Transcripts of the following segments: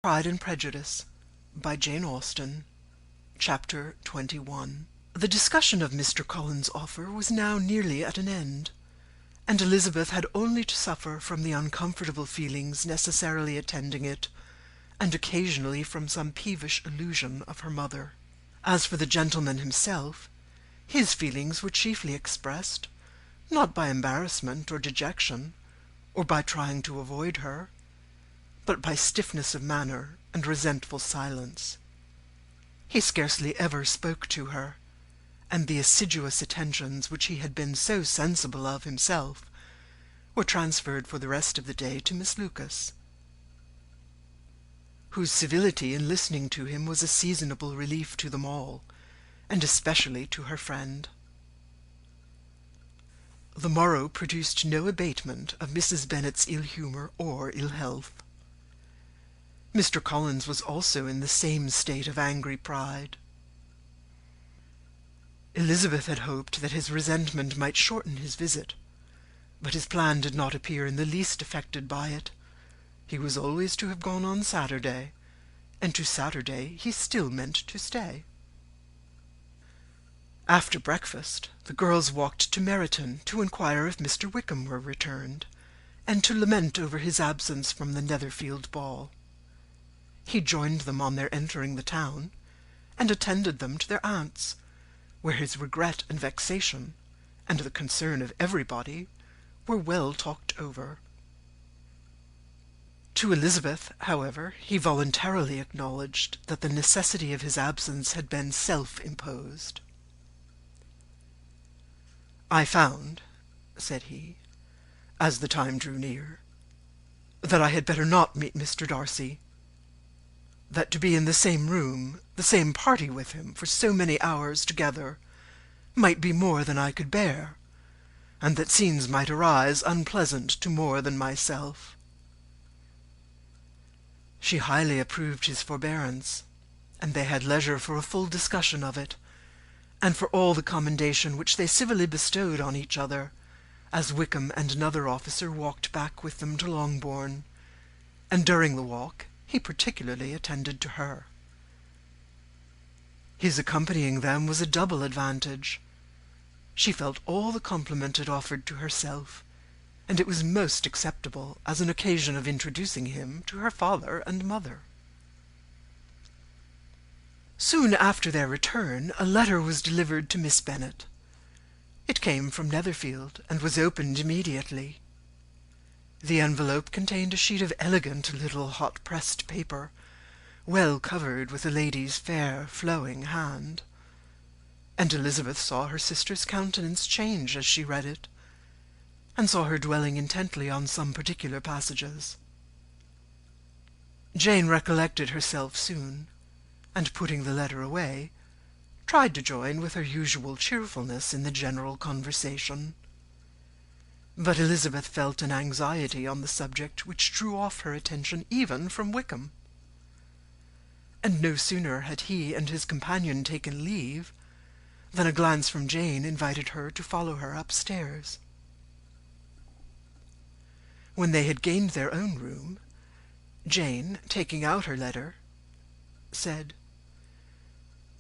Pride and Prejudice by Jane Austen. Chapter 21. The discussion of Mr. Collins's offer was now nearly at an end, and Elizabeth had only to suffer from the uncomfortable feelings necessarily attending it, and occasionally from some peevish allusion of her mother. As for the gentleman himself, his feelings were chiefly expressed, not by embarrassment or dejection, or by trying to avoid her, but by stiffness of manner and resentful silence. He scarcely ever spoke to her, and the assiduous attentions which he had been so sensible of himself were transferred for the rest of the day to Miss Lucas, whose civility in listening to him was a seasonable relief to them all, and especially to her friend. The morrow produced no abatement of Mrs. Bennet's ill-humour or ill-health. Mr. Collins was also in the same state of angry pride. Elizabeth had hoped that his resentment might shorten his visit, but his plan did not appear in the least affected by it. He was always to have gone on Saturday, and to Saturday he still meant to stay. After breakfast, the girls walked to Meryton to inquire if Mr. Wickham were returned, and to lament over his absence from the Netherfield ball. He joined them on their entering the town, and attended them to their aunt's, where his regret and vexation, and the concern of everybody, were well talked over. To Elizabeth, however, he voluntarily acknowledged that the necessity of his absence had been self-imposed. "I found," said he, as the time drew near, "that I had better not meet Mr. Darcy, that to be in the same room, the same party with him, for so many hours together, might be more than I could bear, and that scenes might arise unpleasant to more than myself." She highly approved his forbearance, and they had leisure for a full discussion of it, and for all the commendation which they civilly bestowed on each other, as Wickham and another officer walked back with them to Longbourn, and during the walk he particularly attended to her. His accompanying them was a double advantage. She felt all the compliment it offered to herself, and it was most acceptable as an occasion of introducing him to her father and mother. Soon after their return, a letter was delivered to Miss Bennet. It came from Netherfield, and was opened immediately. The envelope contained a sheet of elegant little hot-pressed paper, well covered with a lady's fair flowing hand, and Elizabeth saw her sister's countenance change as she read it, and saw her dwelling intently on some particular passages. Jane recollected herself soon, and putting the letter away, tried to join with her usual cheerfulness in the general conversation. But Elizabeth felt an anxiety on the subject which drew off her attention even from Wickham, and no sooner had he and his companion taken leave than a glance from Jane invited her to follow her upstairs. When they had gained their own room, Jane, taking out her letter, said,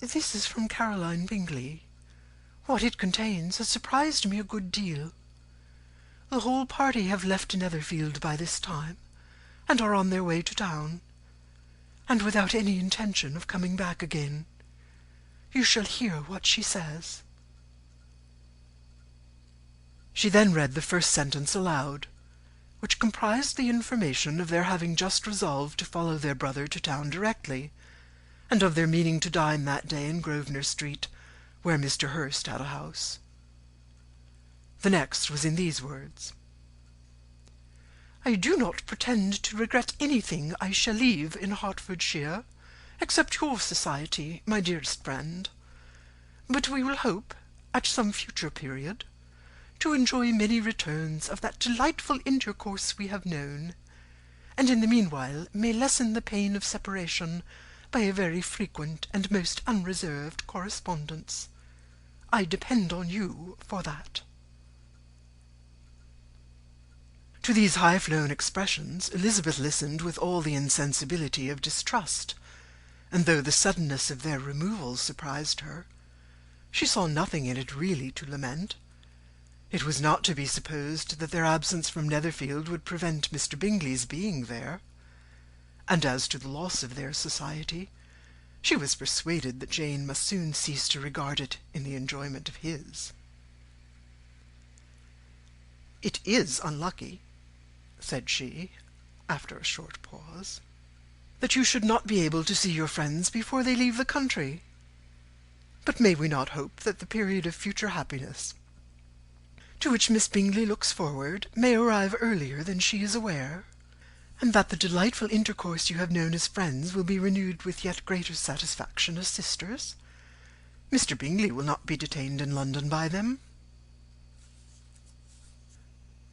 "This is from Caroline Bingley. What it contains has surprised me a good deal. The whole party have left Netherfield by this time, and are on their way to town, and without any intention of coming back again. You shall hear what she says." She then read the first sentence aloud, which comprised the information of their having just resolved to follow their brother to town directly, and of their meaning to dine that day in Grosvenor Street, where Mr. Hurst had a house. The next was in these words: "I do not pretend to regret anything I shall leave in Hertfordshire, except your society, my dearest friend, but we will hope, at some future period, to enjoy many returns of that delightful intercourse we have known, and in the meanwhile may lessen the pain of separation by a very frequent and most unreserved correspondence. I depend on you for that." To these high-flown expressions Elizabeth listened with all the insensibility of distrust, and though the suddenness of their removal surprised her, she saw nothing in it really to lament. It was not to be supposed that their absence from Netherfield would prevent Mr. Bingley's being there, and as to the loss of their society, she was persuaded that Jane must soon cease to regard it in the enjoyment of his. "It is unlucky," said she, after a short pause, "that you should not be able to see your friends before they leave the country. But may we not hope that the period of future happiness, to which Miss Bingley looks forward, may arrive earlier than she is aware, and that the delightful intercourse you have known as friends will be renewed with yet greater satisfaction as sisters? Mr. Bingley will not be detained in London by them."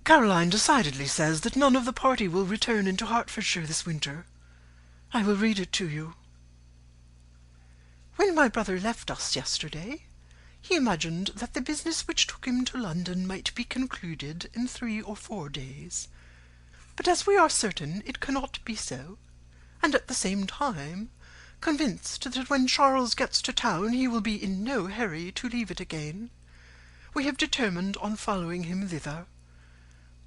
"Caroline decidedly says that none of the party will return into Hertfordshire this winter. I will read it to you. When my brother left us yesterday, he imagined that the business which took him to London might be concluded in 3 or 4 days, but as we are certain it cannot be so, and at the same time convinced that when Charles gets to town he will be in no hurry to leave it again, we have determined on following him thither,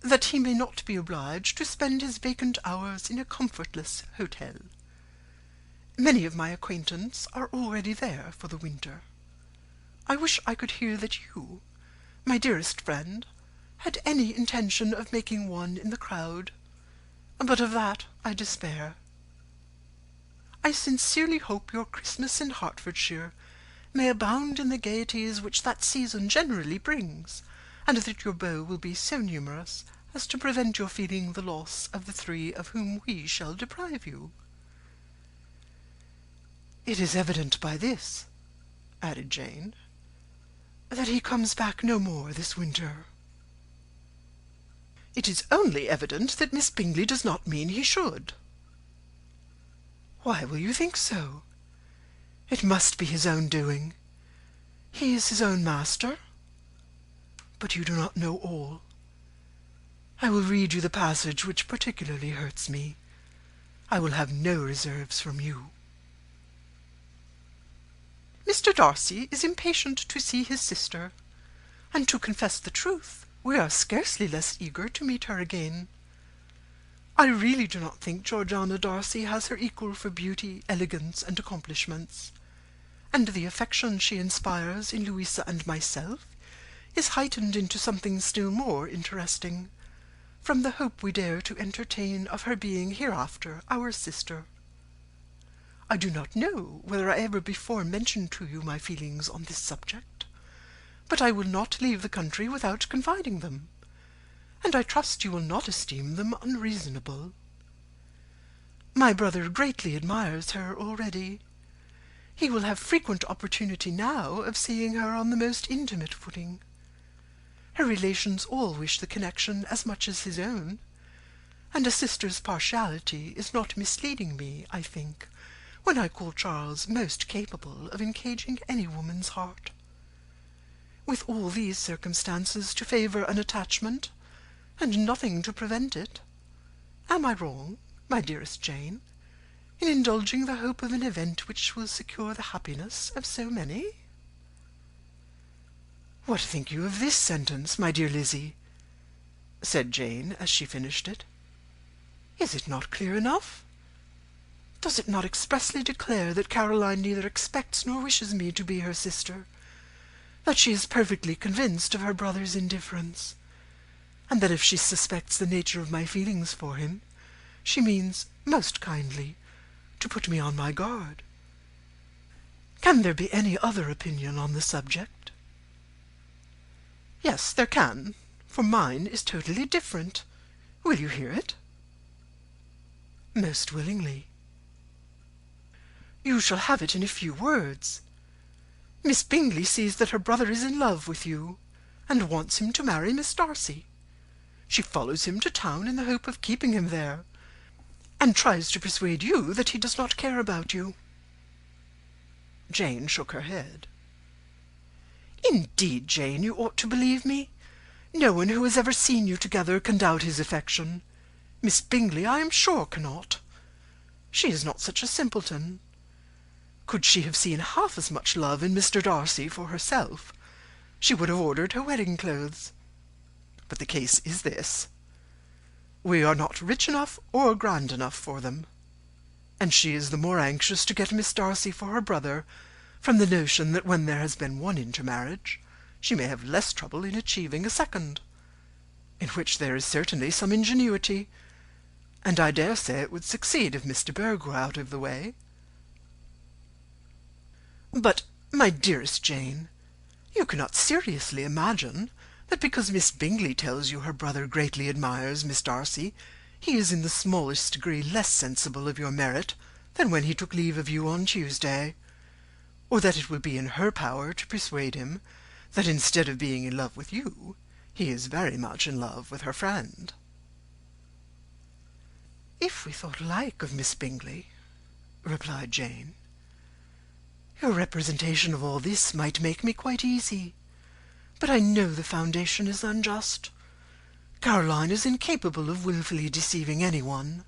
that he may not be obliged to spend his vacant hours in a comfortless hotel. Many of my acquaintance are already there for the winter. I wish I could hear that you, my dearest friend, had any intention of making one in the crowd, but of that I despair. I sincerely hope your Christmas in Hertfordshire may abound in the gaieties which that season generally brings, and that your beaux will be so numerous as to prevent your feeling the loss of the 3 of whom we shall deprive you. It is evident by this," added Jane, "that he comes back no more this winter." "It is only evident that Miss Bingley does not mean he should." "Why will you think so? It must be his own doing. He is his own master. But you do not know all. I will read you the passage which particularly hurts me. I will have no reserves from you. Mr. Darcy is impatient to see his sister, and to confess the truth, we are scarcely less eager to meet her again. I really do not think Georgiana Darcy has her equal for beauty, elegance, and accomplishments, and the affection she inspires in Louisa and myself is heightened into something still more interesting, from the hope we dare to entertain of her being hereafter our sister. I do not know whether I ever before mentioned to you my feelings on this subject, but I will not leave the country without confiding them, and I trust you will not esteem them unreasonable. My brother greatly admires her already. He will have frequent opportunity now of seeing her on the most intimate footing. Her relations all wish the connection as much as his own, and a sister's partiality is not misleading me, I think, when I call Charles most capable of engaging any woman's heart. With all these circumstances to favour an attachment, and nothing to prevent it, am I wrong, my dearest Jane, in indulging the hope of an event which will secure the happiness of so many? What think you of this sentence, my dear Lizzy? Said Jane, as she finished it. Is it not clear enough? Does it not expressly declare that Caroline neither expects nor wishes me to be her sister, that she is perfectly convinced of her brother's indifference, and that if she suspects the nature of my feelings for him, she means, most kindly, to put me on my guard? Can there be any other opinion on the subject? Yes, there can, for mine is totally different. Will you hear it? Most willingly. You shall have it in a few words. Miss Bingley sees that her brother is in love with you, and wants him to marry Miss Darcy. She follows him to town in the hope of keeping him there, and tries to persuade you that he does not care about you. Jane shook her head. Indeed, Jane, you ought to believe me. No one who has ever seen you together can doubt his affection. Miss Bingley, I am sure, cannot. She is not such a simpleton. Could she have seen half as much love in Mr. Darcy for herself, she would have ordered her wedding clothes. But the case is this: we are not rich enough or grand enough for them, and she is the more anxious to get Miss Darcy for her brother from the notion that when there has been one intermarriage, she may have less trouble in achieving a second, in which there is certainly some ingenuity, and I dare say it would succeed if Mr. Berg were out of the way. But, my dearest Jane, you cannot seriously imagine that because Miss Bingley tells you her brother greatly admires Miss Darcy, he is in the smallest degree less sensible of your merit than when he took leave of you on Tuesday, or that it would be in her power to persuade him that instead of being in love with you, he is very much in love with her friend. If we thought alike of Miss Bingley, replied Jane, your representation of all this might make me quite easy. But I know the foundation is unjust. Caroline is incapable of wilfully deceiving anyone,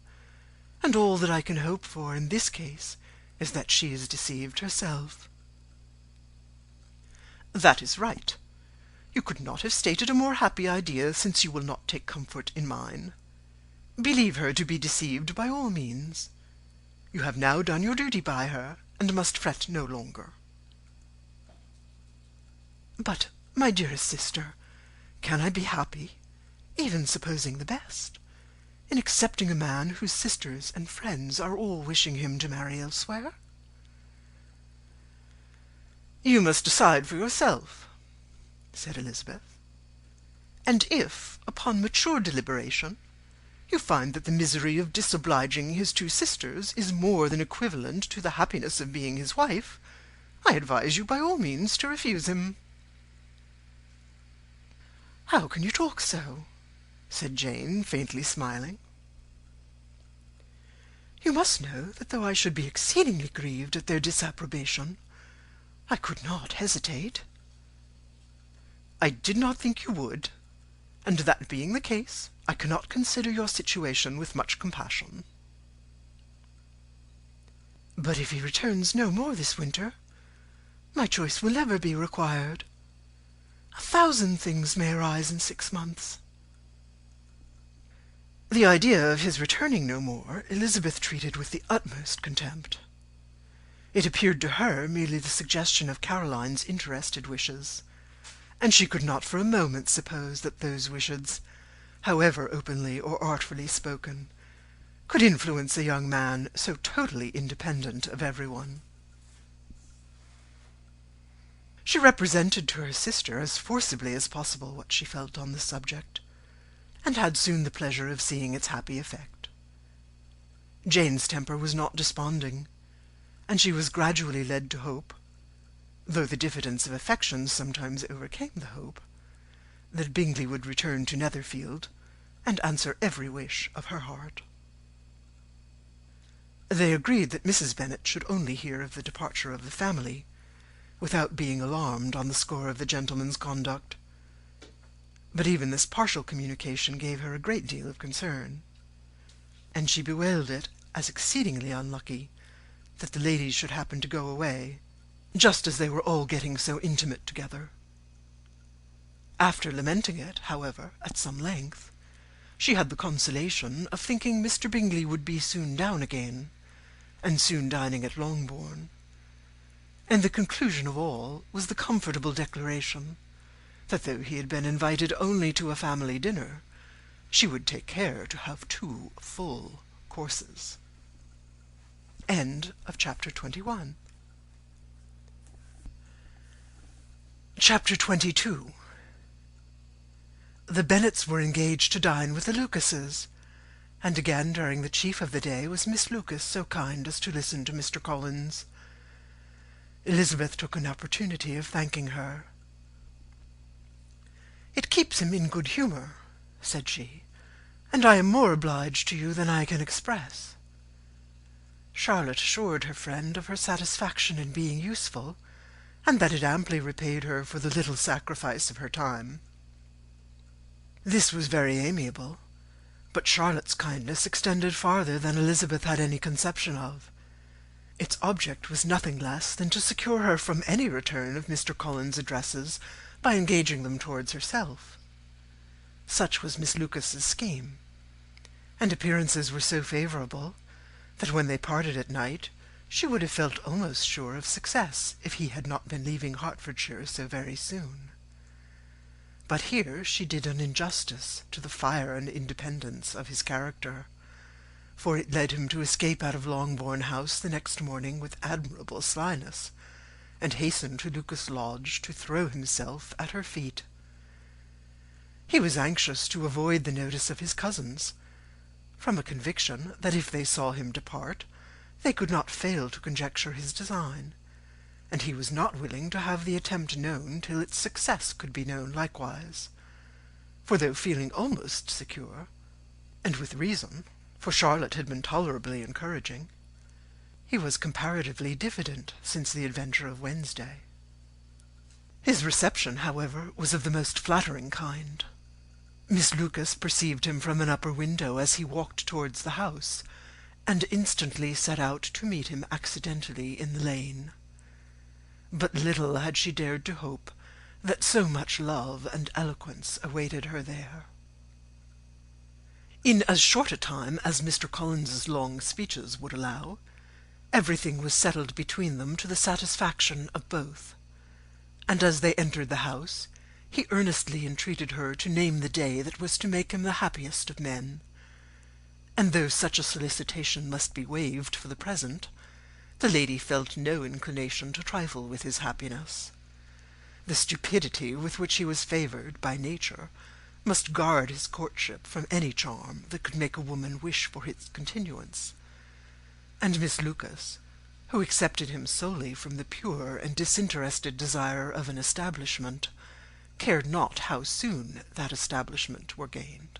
and all that I can hope for in this case is that she is deceived herself. That is right. You could not have stated a more happy idea, since you will not take comfort in mine. Believe her to be deceived by all means. You have now done your duty by her, and must fret no longer. But, my dearest sister, can I be happy, even supposing the best, in accepting a man whose sisters and friends are all wishing him to marry elsewhere? You must decide for yourself, said Elizabeth, and if, upon mature deliberation, you find that the misery of disobliging his two sisters is more than equivalent to the happiness of being his wife, I advise you by all means to refuse him. How can you talk so? Said Jane, faintly smiling. You must know that though I should be exceedingly grieved at their disapprobation, I could not hesitate. I did not think you would, and that being the case, I cannot consider your situation with much compassion. But if he returns no more this winter, my choice will never be required. 1,000 things may arise in 6 months. The idea of his returning no more Elizabeth treated with the utmost contempt. It appeared to her merely the suggestion of Caroline's interested wishes, and she could not for a moment suppose that those wishes, however openly or artfully spoken, could influence a young man so totally independent of everyone. She represented to her sister as forcibly as possible what she felt on the subject, and had soon the pleasure of seeing its happy effect. Jane's temper was not desponding, and she was gradually led to hope, though the diffidence of affection sometimes overcame the hope, that Bingley would return to Netherfield, and answer every wish of her heart. They agreed that Mrs. Bennet should only hear of the departure of the family, without being alarmed on the score of the gentleman's conduct. But even this partial communication gave her a great deal of concern, and she bewailed it as exceedingly unlucky that the ladies should happen to go away, just as they were all getting so intimate together. After lamenting it, however, at some length, she had the consolation of thinking Mr. Bingley would be soon down again, and soon dining at Longbourn, and the conclusion of all was the comfortable declaration that though he had been invited only to a family dinner, she would take care to have 2 full courses. End of chapter 21. Chapter 22. The Bennets were engaged to dine with the Lucases, and again during the chief of the day was Miss Lucas so kind as to listen to Mr. Collins. Elizabeth took an opportunity of thanking her. "It keeps him in good humour," said she, "and I am more obliged to you than I can express." Charlotte assured her friend of her satisfaction in being useful, and that it amply repaid her for the little sacrifice of her time. This was very amiable, but Charlotte's kindness extended farther than Elizabeth had any conception of. Its object was nothing less than to secure her from any return of Mr. Collins's addresses by engaging them towards herself. Such was Miss Lucas's scheme, and appearances were so favourable that when they parted at night she would have felt almost sure of success if he had not been leaving Hertfordshire so very soon. But here she did an injustice to the fire and independence of his character, for it led him to escape out of Longbourn House the next morning with admirable slyness, and hasten to Lucas Lodge to throw himself at her feet. He was anxious to avoid the notice of his cousins, from a conviction that if they saw him depart, they could not fail to conjecture his design, and he was not willing to have the attempt known till its success could be known likewise, for though feeling almost secure, and with reason, for Charlotte had been tolerably encouraging, he was comparatively diffident since the adventure of Wednesday. His reception, however, was of the most flattering kind. Miss Lucas perceived him from an upper window as he walked towards the house, and instantly set out to meet him accidentally in the lane. But little had she dared to hope that so much love and eloquence awaited her there. In as short a time as Mr. Collins's long speeches would allow, everything was settled between them to the satisfaction of both, and as they entered the house, he earnestly entreated her to name the day that was to make him the happiest of men, and though such a solicitation must be waived for the present, the lady felt no inclination to trifle with his happiness. The stupidity with which he was favoured by nature must guard his courtship from any charm that could make a woman wish for its continuance, and Miss Lucas, who accepted him solely from the pure and disinterested desire of an establishment, cared not how soon that establishment were gained.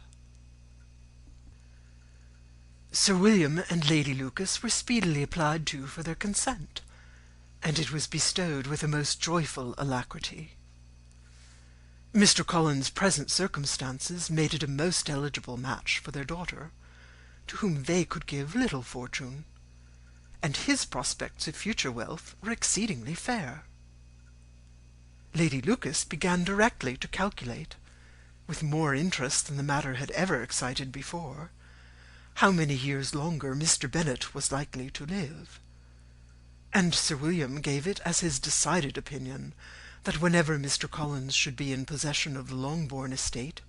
Sir William and Lady Lucas were speedily applied to for their consent, and it was bestowed with a most joyful alacrity. Mr. Collins's present circumstances made it a most eligible match for their daughter, to whom they could give little fortune, and his prospects of future wealth were exceedingly fair. Lady Lucas began directly to calculate, with more interest than the matter had ever excited before, how many years longer Mr. Bennet was likely to live, and Sir William gave it as his decided opinion that whenever Mr. Collins should be in possession of the Longbourn estate,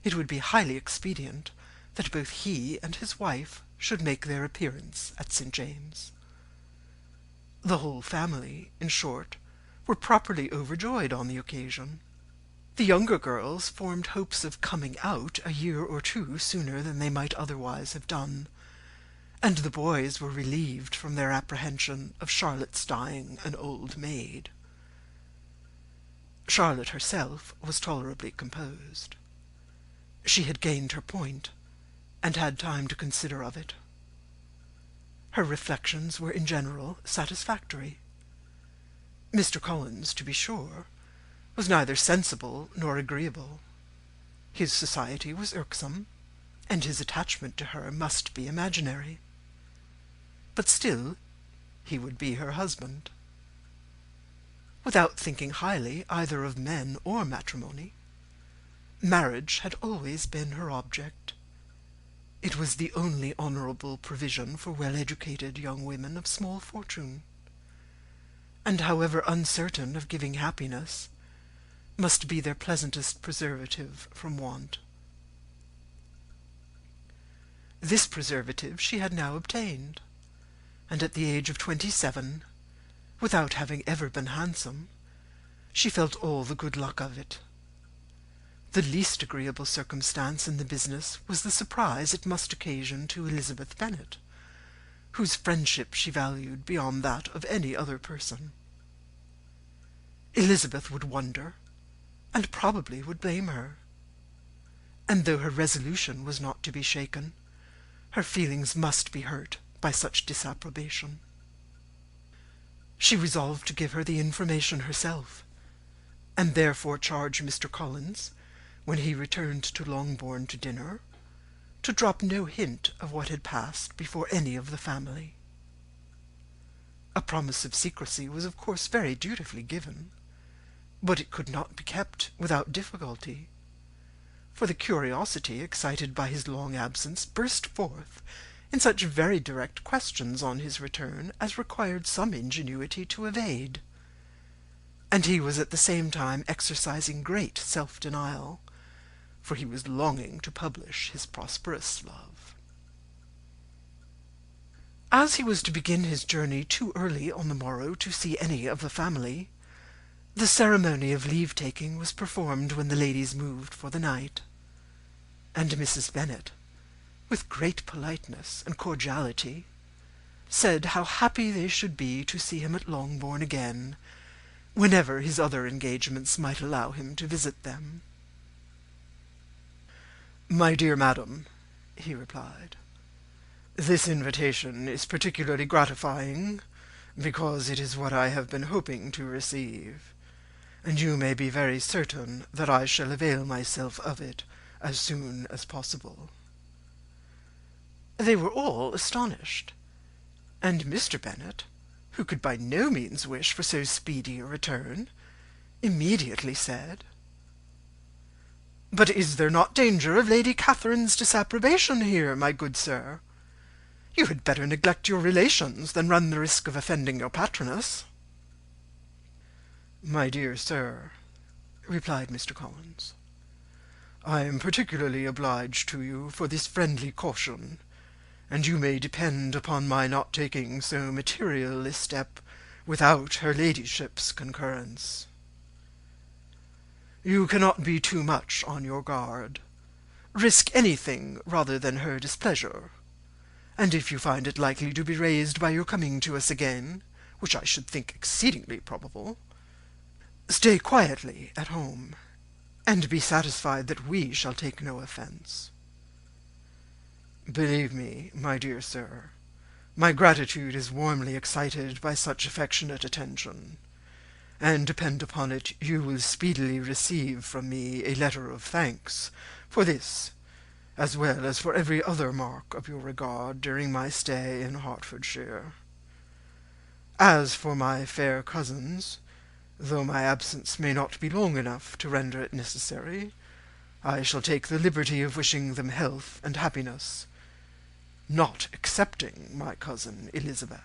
it would be highly expedient that both he and his wife should make their appearance at St. James's. The whole family, in short, were properly overjoyed on the occasion. The younger girls formed hopes of coming out a year or two sooner than they might otherwise have done, and the boys were relieved from their apprehension of Charlotte's dying an old maid. Charlotte herself was tolerably composed. She had gained her point, and had time to consider of it. Her reflections were in general satisfactory. Mr. Collins, to be sure, was neither sensible nor agreeable. His society was irksome, and his attachment to her must be imaginary. But still he would be her husband. Without thinking highly either of men or matrimony, marriage had always been her object. It was the only honourable provision for well-educated young women of small fortune, and however uncertain of giving happiness, must be their pleasantest preservative from want. This preservative she had now obtained, and at the age of 27, without having ever been handsome, she felt all the good luck of it. The least agreeable circumstance in the business was the surprise it must occasion to Elizabeth Bennet, whose friendship she valued beyond that of any other person. Elizabeth would wonder, and probably would blame her, and though her resolution was not to be shaken, her feelings must be hurt by such disapprobation. She resolved to give her the information herself, and therefore charge Mr. Collins when he returned to Longbourn to dinner, to drop no hint of what had passed before any of the family. A promise of secrecy was of course very dutifully given, but it could not be kept without difficulty, for the curiosity excited by his long absence burst forth in such very direct questions on his return as required some ingenuity to evade, and he was at the same time exercising great self-denial, for he was longing to publish his prosperous love. As he was to begin his journey too early on the morrow to see any of the family, the ceremony of leave-taking was performed when the ladies moved for the night, and Mrs. Bennet, with great politeness and cordiality, said how happy they should be to see him at Longbourn again, whenever his other engagements might allow him to visit them. "My dear madam," he replied, "this invitation is particularly gratifying, because it is what I have been hoping to receive, and you may be very certain that I shall avail myself of it as soon as possible." They were all astonished, and Mr. Bennet, who could by no means wish for so speedy a return, immediately said, "But is there not danger of Lady Catherine's disapprobation here, my good sir? You had better neglect your relations than run the risk of offending your patroness." "My dear sir," replied Mr. Collins, "I am particularly obliged to you for this friendly caution, and you may depend upon my not taking so material a step without her ladyship's concurrence. You cannot be too much on your guard. Risk anything rather than her displeasure, and if you find it likely to be raised by your coming to us again, which I should think exceedingly probable, stay quietly at home, and be satisfied that we shall take no offence. Believe me, my dear sir, my gratitude is warmly excited by such affectionate attention, and depend upon it you will speedily receive from me a letter of thanks for this, as well as for every other mark of your regard during my stay in Hertfordshire. As for my fair cousins, though my absence may not be long enough to render it necessary, I shall take the liberty of wishing them health and happiness, not excepting my cousin Elizabeth."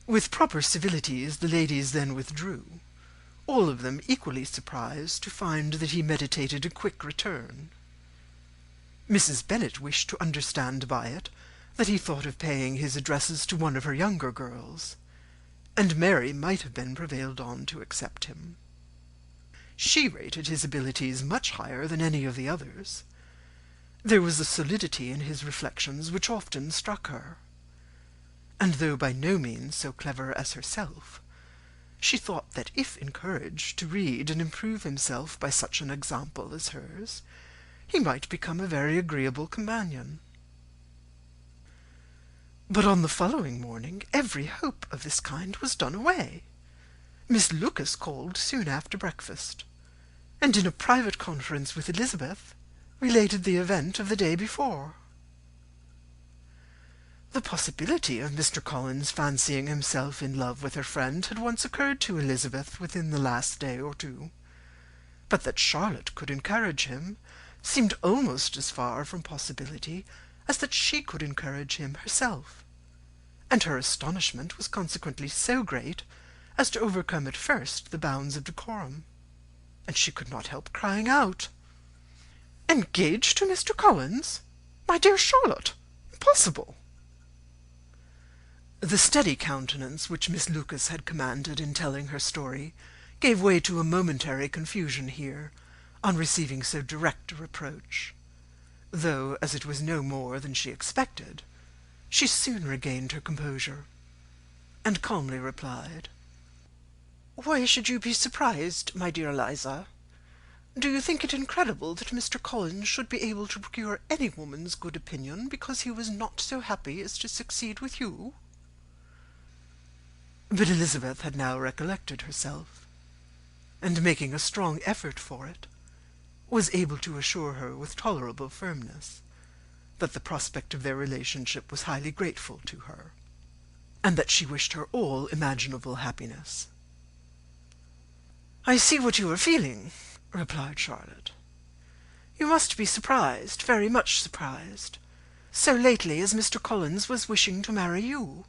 With proper civilities the ladies then withdrew, all of them equally surprised to find that he meditated a quick return. Mrs. Bennet wished to understand by it that he thought of paying his addresses to one of her younger girls, and Mary might have been prevailed on to accept him. She rated his abilities much higher than any of the others. There was a solidity in his reflections which often struck her, and though by no means so clever as herself, she thought that if encouraged to read and improve himself by such an example as hers, he might become a very agreeable companion. But on the following morning every hope of this kind was done away. Miss Lucas called soon after breakfast, and in a private conference with Elizabeth related the event of the day before. The possibility of Mr. Collins fancying himself in love with her friend had once occurred to Elizabeth within the last day or two, but that Charlotte could encourage him seemed almost as far from possibility as that she could encourage him herself, and her astonishment was consequently so great as to overcome at first the bounds of decorum, and she could not help crying out, "Engaged to Mr. Collins? My dear Charlotte, impossible!" The steady countenance which Miss Lucas had commanded in telling her story gave way to a momentary confusion here, on receiving so direct a reproach, though, as it was no more than she expected, she soon regained her composure, and calmly replied, "Why should you be surprised, my dear Eliza? Do you think it incredible that Mr. Collins should be able to procure any woman's good opinion because he was not so happy as to succeed with you?" But Elizabeth had now recollected herself. and making a strong effort for it, was able to assure her with tolerable firmness that the prospect of their relationship was highly grateful to her, and that she wished her all imaginable happiness. "I see what you are feeling," replied Charlotte. "You must be surprised, very much surprised, so lately as Mr. Collins was wishing to marry you.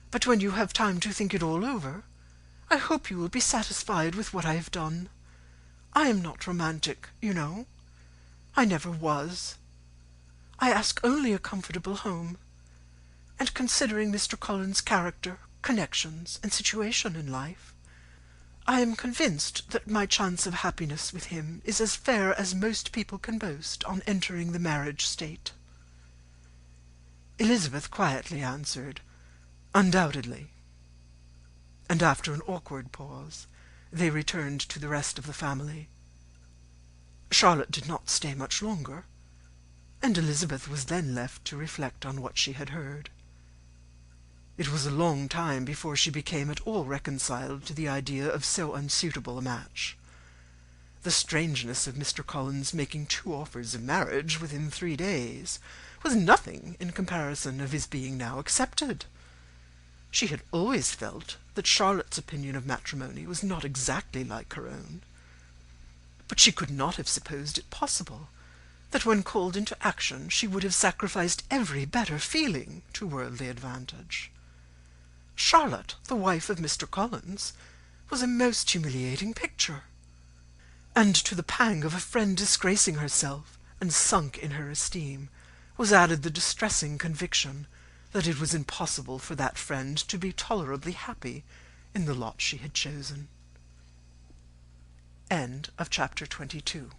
But when you have time to think it all over, I hope you will be satisfied with what I have done. I am not romantic, you know. I never was. I ask only a comfortable home, and considering Mr. Collins' character, connections, and situation in life, I am convinced that my chance of happiness with him is as fair as most people can boast on entering the marriage state." Elizabeth quietly answered, "Undoubtedly." And after an awkward pause, they returned to the rest of the family. Charlotte did not stay much longer, and Elizabeth was then left to reflect on what she had heard. It was a long time before she became at all reconciled to the idea of so unsuitable a match. The strangeness of Mr. Collins making 2 offers of marriage within 3 days was nothing in comparison of his being now accepted. She had always felt that Charlotte's opinion of matrimony was not exactly like her own, but she could not have supposed it possible that when called into action she would have sacrificed every better feeling to worldly advantage. Charlotte, the wife of Mr. Collins, was a most humiliating picture, and to the pang of a friend disgracing herself and sunk in her esteem was added the distressing conviction that it was impossible for that friend to be tolerably happy in the lot she had chosen. End of chapter 22.